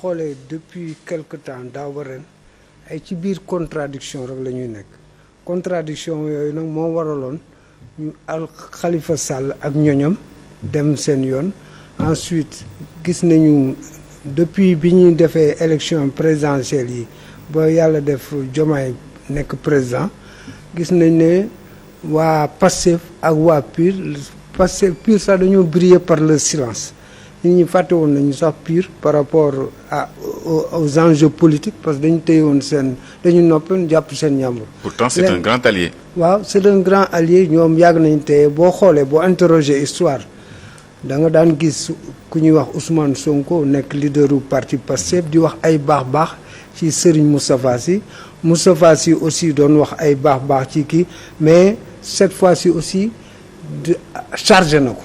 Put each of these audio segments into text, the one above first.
xoolee depuis quelque temps daaw ba ren ay ci biir contradiction rek la ñuy nekk contradiction yooyu nag moo waraloon ñu al Khalifa Sall ak ñoñam dem seen yoon. Ensuite gis nañu depuis bi ñuy defee élection présidentielle yi ba yàlla def Diomaye nekk président gis nañ ne waa Pastef ak waa PUR Pastef PUR sax dañoo briller par le silence nit ñi fàtte woon nañu sax PUR par rapport aux enjeux politiques parce que dañu téye woon dañu noppoon jàpp seen ñàmbur. Pourtant c'est un grand allié. waaw c'est un grand allié ñoom yàgg nañu téye boo xoolee boo interroger histoire da nga daan gis ku ñuy wax Ousmane Sonko nekk leaderu parti Pastef di wax ay baax ci Serigne Moustapha Sy aussi doon wax ay baax ci kii mais cette fois-ci aussi chargé na ko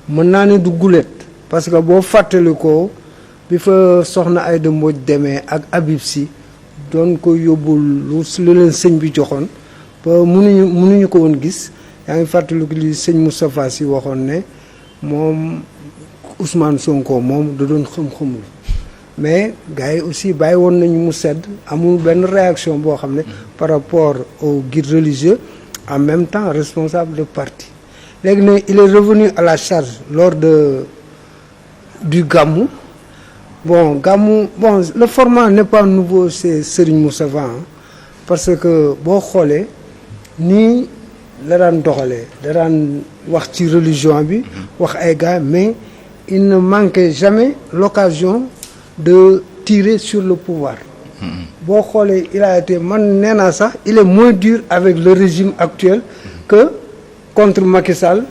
mën naa ne du gulet parce que boo fàttali ko bi fa soxna Aïda Mbodj demee ak Habib Sy doon ko yóbbul lu leen sëñ bi joxoon ba mënuñu ko woon gis yaa ngi fàttaliku li sëñ Moustapha Sy waxoon ne moom Ousmane Sonko moom da doon xam-xamul mais gars yi aussi bàyyi woon nañu mu sedd amul benn réaction boo xam ne par rapport au guide religieux en même temps responsable de parti léegi nag il est revenu à la charge lors du Gamou bon le format n'est pas nouveau c'est Serigne Moustapha parce que boo xoolee nii la daan doxalee da daan wax ci religion bi wax ay gars mais il ne manquait jamais l'occasion de tirer sur le pouvoir boo xoolee il a été man nee naa sax il est moins dur avec le régime actuel que contre Macky Sall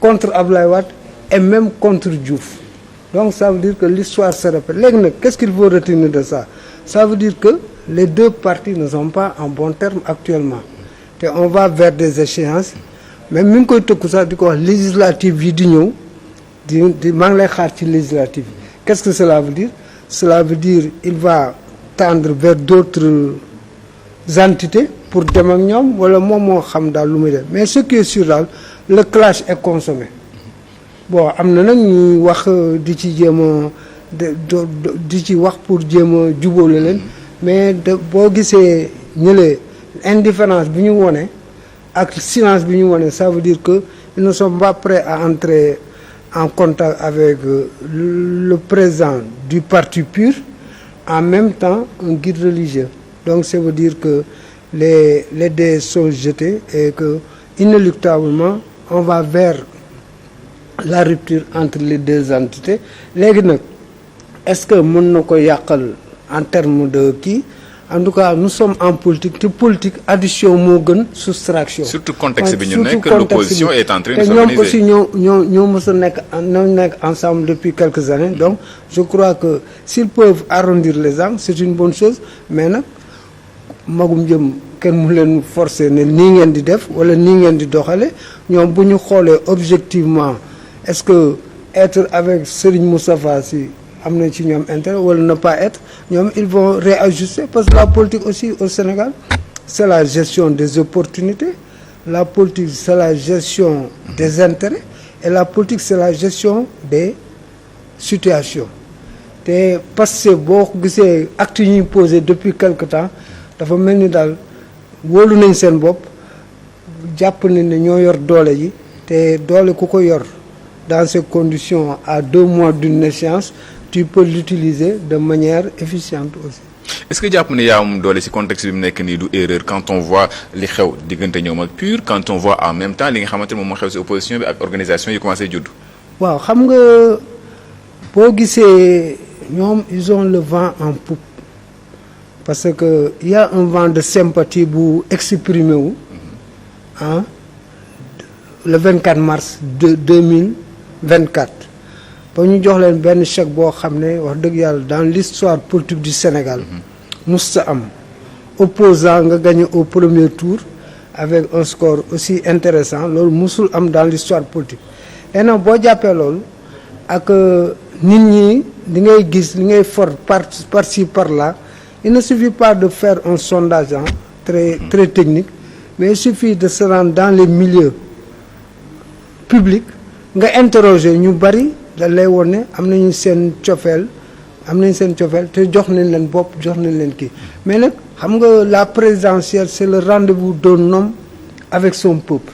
contre Abdoulaye Wade et même contre Diouf donc ça veut dire que l'histoire se répète léegi nag qu'est-ce qu'il faut retenir de ça ça veut dire que les deux partis ne sont pas en bons termes actuellement te on va vers des échéances même mi ngi koy tëkku sax di ko wax législative yi di ñëw di maa ngi lay xaar ci législative yi qu'est-ce que cela veut dire il va tendre vers d'autres entités pour dem ak ñoom wala moom moo xam daal lu muy def mais ce qui est sûr daal le clash est consommé bon am na nag ñuy wax di ci jéem a di ci wax pour jéem a jubóole leen mais boo gisee ñële indifférence bi ñu wone ak silence bi ñu wone ça veut dire que ils ne sont pas prêts à entrer en contact avec le président du parti PUR en même temps un guide religieux donc ça veut dire que les dés sont jetés et que inéluctablement on va vers la rupture entre les deux entités léegi nag est-ce que mën na ko yàqal en termes de kii en tout cas nous sommes en politique te politique addition moo gën soustraction. surtout contexte bi ñu nekk l'opposition est en train de s'organiser. te ñoom aussi ñoo mës a nekk ensemble depuis quelques années donc je crois que s'ils peuvent arrondir les angles c'est une bonne chose mais nag magum jëm kenn mu leen forcer ne nii ngeen di def wala nii ngeen di doxale ñoom bu ñu xoolee objectivement est-ce que être avec Serigne Moustapha Sy am na ci ñoom intérêt wala ne pas être ñoom ils vont réajuster parce que la politique aussi au Sénégal c'est la gestion des opportunités la politique c'est la gestion des intérêts et la politique c'est la gestion des situations te parce que boo gisee actes yi ñuy posé depuis quelque temps dafa mel ni daal wóolu nañ seen bopp jàpp nañ ne ñoo yor doole ji te doole ku ko yor dans ces conditions à 2 mois d'une échéance tu peux l'utiliser de manière efficiente aussi. Est-ce que jàpp ne yaa am doole ci contexte bi mu nekk nii du erreur quand on voit li xew diggante ñoom ak PUR quand on voit en même temps li nga xamante ne moom moo xew ci opposition bi ak organisation yi commencé judd. waaw xam nga boo gisee ñoom ils ont le vent en poupe parce que il y a un vent de sympathie bu exprimé wu le 24 mars 2024 ba ñu jox leen benn chèque boo xam ne wax dëgg yàlla dans l'histoire politique du Sénégal musta am opposant nga gagné au premier tour avec un score aussi intéressant loolu musul am dans l'histoire politique et nag boo jàppee loolu ak nit ñi li ngay gis li ngay for par-ci par-là il ne suffit pas de faire un sondage très technique mais il suffit de se rendre dans les milieux publics nga interroger ñu bari da lay won ne am nañu seen cofeel am nañ seen cofeel te jox nañ leen bopp jox nañ leen kii mais nag xam nga la présidentielle c'est le rendez-vous d'un homme avec son peuple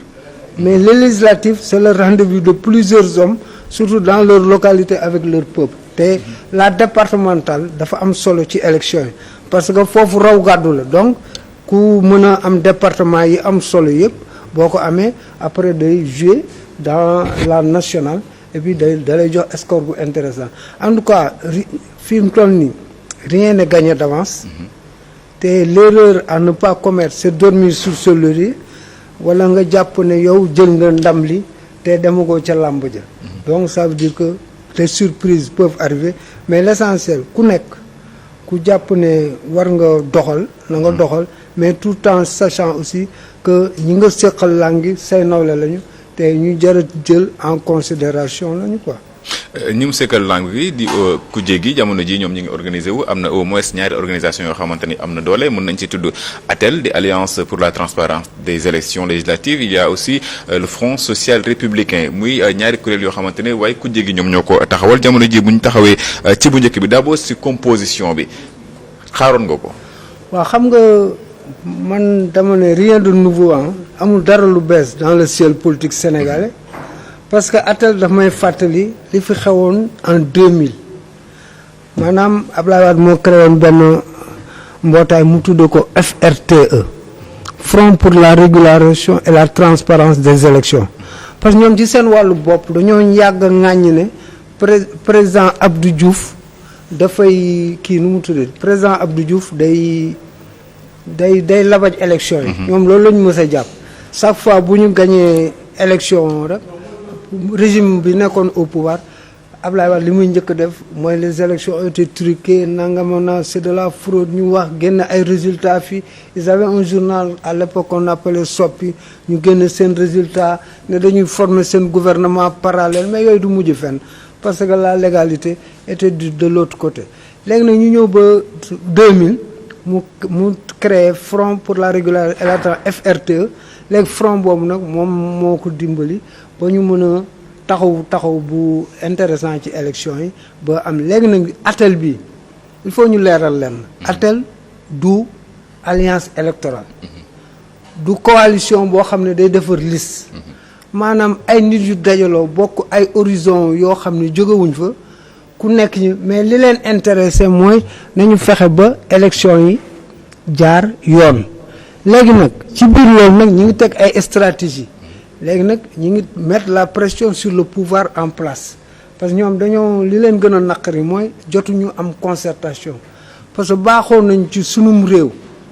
mais les législatives c'est le rendez-vous de plusieurs hommes surtout dans leur localité avec leur peuple te la départementale dafa am solo ci élection yi parce que foofu raw gàddu la donc ku mën a am département yi am solo yëpp boo ko amee après day jouer dans la nationale et puis da lay jox score bu intéressant en tout cas fi mu toll nii rien n'est gagné d'avance te l'erreur à ne pas commettre c'est dormir sur son laurier wala nga jàpp ne yow jël nga ndam li te demagoo ca làmb ja donc ça veut dire que les surprises peuvent arriver mais l'essentiel ku nekk ku jàpp ne war nga doxal na nga doxal mais tout en sachant aussi que ñi nga seqal langi say nawle lañu te ñu jar a jël en considération lañu quoi. ñi mu sekkal langue bi di kujje gi jamono ji ñoom ñi ngi organisé wu am na au moins ñaari organisation yoo xamante ni am na doole mën nañ ci tudd ATEL di Alliance pour la transparence des élections législatives il y a aussi le Front social républicain muy ñaari kuréel yoo xamante ne waaye kujje gi ñoom ñoo ko taxawal jamono ji bu ñu taxawee ci bu njëkk bi d'abord ci composition bi xaaroon nga ko. waaw xam nga man dama ne rien de nouveau amul dara lu bees dans le ciel politique sénégalais. parce que ATEL daf may fàttali li fi xewoon en 2000 maanaam Abdoulaye Wade moo créé woon benn mbootaay mu tudd ko FRTE Front pour la régularisation et la transparence des élections parce que ñoom ci seen wàllu bopp dañoo yàgg a ŋàññ ne président Abdou Diouf dafay kii nu mu tuddee président Abdou Diouf day labaj élection yi. ñoom loolu la ñu mës a jàpp chaque fois bu ñu gañee élection rek. régime bi nekkoon au pouvoir Ablaye Wade li muy njëkk def mooy les élections ont été truquées nangamana c'est de la fraude ñu wax génn ay résultats fii ils avaient un journal à l'époque qu'on appelait Soppi ñu génn seen résultat ne dañuy former seen gouvernement parallèle mais yooyu du mujj fenn parce que la légalité était de l'autre côté léegi nag ñu ñëw ba 2000 mu créé Front pour la régularisation et la FRTE léegi front boobu nag moom moo ko dimbali ba ñu mën a taxaw bu intéressant ci élection yi ba am léegi nag ATEL bi il faut ñu leeral leen ATEL du alliance électorale du coalition boo xam ne day defar liste maanaam ay nit yu dajaloo bokk ay horizon yoo xam ne jógewuñ fa ku nekk ñi mais li leen intéressé mooy nañu fexe ba élection yi jaar yoon léegi nag ci biir loolu nag ñi ngi teg ay stratégie léegi nag ñi ngi mettre la pression sur le pouvoir en place parce que ñoom dañoo li leen gën a naqari mooy jotuñu am concertation parce que baaxoon nañ ci sunum réew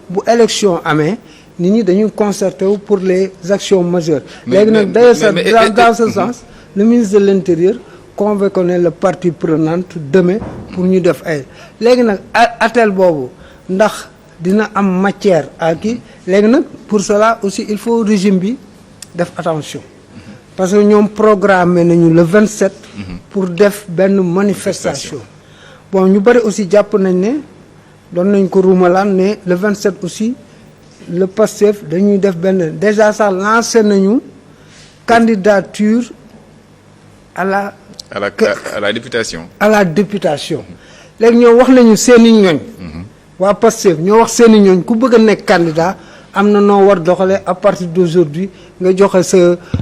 bu élection amee nit ñi dañuy concerté wu pour les actions majeures léegi nag d'ailleurs dans ce sens le ministre de l'Intérieur convoqué le partie prenante demain pour ñu def ay léegi nag ATEL boobu ndax dina am matière à kii léegi nag pour cela aussi il faut régime bi def attention parce que ñoom programmé nañu le 27 pour def benn manifestation bon ñu bëri aussi jàpp nañ ne doon nañ ko ruumalaan ne le 27 aussi le PASTEF dañuy def benn déjà sax lancé nañu candidature à la députation léegi ñoo wax nañu seeni ñoñ waa PASTEF ñoo wax seeni ñooñ ku bëgg a nekk candidat am na noo war doxalee à partir d'aujourd'hui nga joxe sa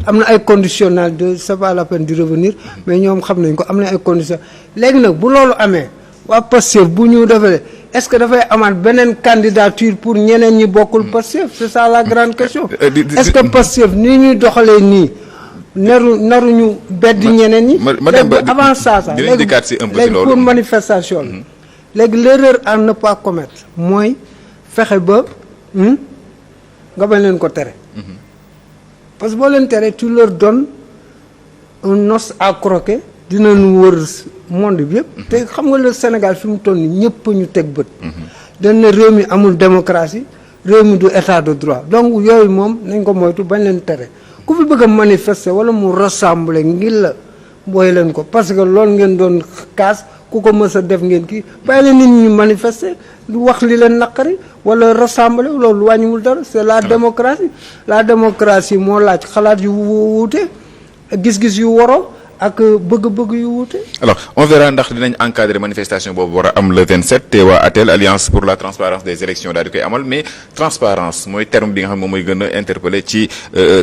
am na ay conditionnel de c'est pas la peine d'y revenir mais ñoom xam nañ ko am na ay conditions léegi nag bu loolu amee waa PASTEF bu ñu defee est-ce que dafay amaat beneen candidature pour ñeneen ñi bokkul PASTEF c'est ça la grande question est-ce que PASTEF nii ñuy doxalee nii naruñu bedd ñeneen ñi léegi avant ça sax léegi pour manifestation la léegi l'erreur à ne pas commettre mooy fexe ba nga bañ leen ko tere parce que boo leen tere tu leur donnes un os à croquer dinañu wër monde bi yëpp te xam nga le Sénégal fi mu toll nii ñëpp ñu teg bët dañ ne réew mi amul démocratie réew mi du état de droit donc yooyu moom nañ ko moytu bañ leen tere ku fi bëgg a manifester wala mu rassembler ngir la booy leen ko parce que loolu ngeen doon kaas ku ko mës a def ngeen kii bàyyi leen nit ñi manifester lu wax li leen naqari wala rassembler loolu wàññiwul dara c'est la démocratie moo laaj xalaat yu wuute gis-gis yu waroo ak bëgg-bëgg yu wuute. alors on verra ndax dinañ encadrer manifestation boobu war a am le 27 te waa ATEL alliance pour la transparence des élections daal di koy amal mais transparence mooy terme bi nga xam ne moom mooy gën a interpeller ci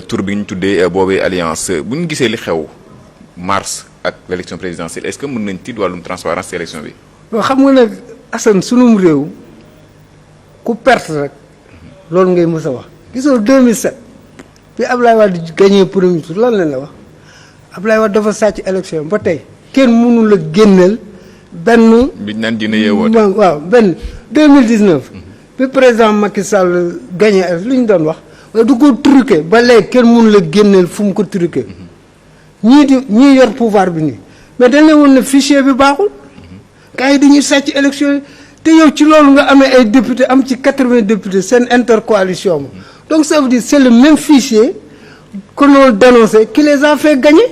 tur bi ñu tuddee boobee alliance bu ñu gisee li xew mars ak l' élection présidentielle est-ce que mën nañ tiit wàllum transparence ci élection bi. bon xam nga nag Assane sunum réew ku perte rek loolu ngay mës a wax gisoo 2007 bi Ablaye Wade gagné premier tour lan leen la wax. Ablaye Wade dafa sàcc élection ba tey kenn mënu la génneel benn. biñ naan dina yeewoote. waaw benn 2019. bi président Macky Sall gagné lu ñu doon wax waaye du ko truqué ba léegi kenn mënu la génneel fu mu ko truqué. ñii yor pouvoir bi nii mais dañ leen woon ne fichier bi baaxul. gars yi dañuy sàcc élection yi te yow ci loolu nga amee ay député am ci 80 députés seen intercoalition ma donc ça veut dire c'est le même fichier que l'on dénonçait qui les a fait gagner.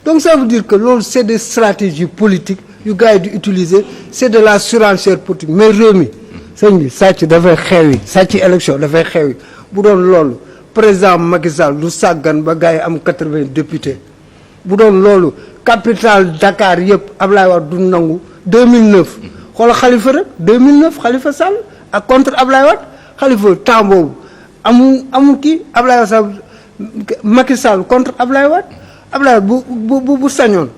Donc ça veut dire que loolu c'est des stratégies politiques yu gars yi di utiliser c'est de la surenchère politique mais réew mi sëñ bi sàcc dafay xewi sàcc élection dafay xewi bu doon loolu président Macky Sall du sàggan ba gars yi am 80 députés bu doon loolu capitale Dakar yëpp Ablaye Wade du nangu 2009 xoolal Khalifa rek 2009 Khalifa Sall ak contre Ablaye Wade Khalifa temps boobu amul kii Ablaye Wade Sall Macky Sall contre Ablaye Wade Ablaye bu sañoon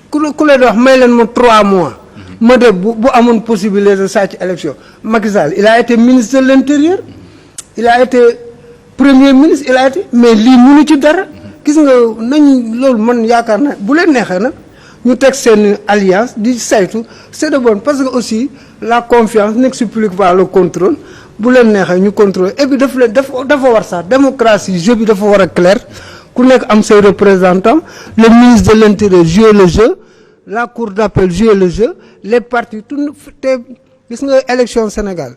ku leen wax may leen ma 3 mois ma def bu amoon possibilité de sàcc élection Macky Sall il a été ministre de l'intérieur il a été premier ministre il a été mais lii mënu ci dara gis nga nañ loolu man yaakaar na bu leen neexee nag ñu teg seen alliance di saytu c'est de bon parce que aussi la confiance n'explique pas le contrôle bu leen neexee ñu contrôler et puis dafa war sax démocratie jeu bi dafa war a clair ku nekk am say représentants le ministre de l'intérieur jouer le jeu la cour d'appel jouer le jeu les partis tout te gis nga élection Sénégal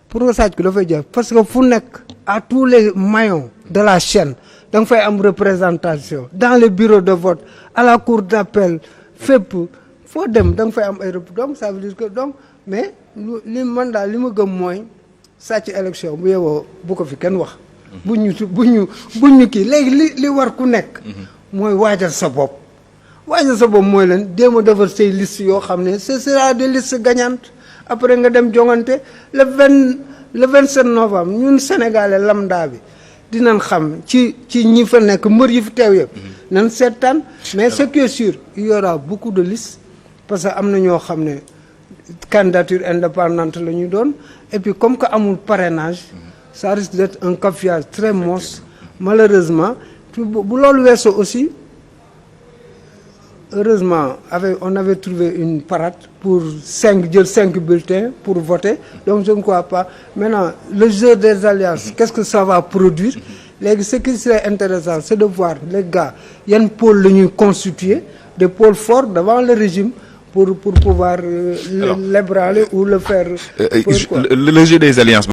pour nga sàcc ko dafay jëf parce que fu nekk à tous les maillons de la chaîne da nga fay am représentation dans les bureaux de vote à la cour d'appel fépp foo dem da nga fay am ay donc ça veut dire que donc mais li man daal li ma gëm mooy sàcc élection bu yewoo bu ko fi kenn wax buñ ñu kii léegi li war ku nekk mooy waajal sa bopp mooy leen déema defar say liste yoo xam ne ce sera des listes gagnantes après nga dem jongante le 27 novembre ñun sénégalais lambda bi dinañ xam ci ñi fa nekk mbër yi fi teew yëpp nañ seetaan mais ce qui est sûr il y aura beaucoup de listes parce que am na ñoo xam ne candidature indépendante la ñuy doon et puis comme que amul parrainage ça risque d'être un cafouillage très moche malheureusement bu loolu weesoo aussi heureusement on avait trouvé une parade pour 5 bulletins pour voter donc je ne crois pas maintenant le jeu des alliances qu'est-ce que ça va produire léegi ce qui serait intéressant c'est de voir les gars yan pôle la ñuy constituer des pôles forts devant le régime pour pouvoir l'ébranler ou le faire le jeu des alliances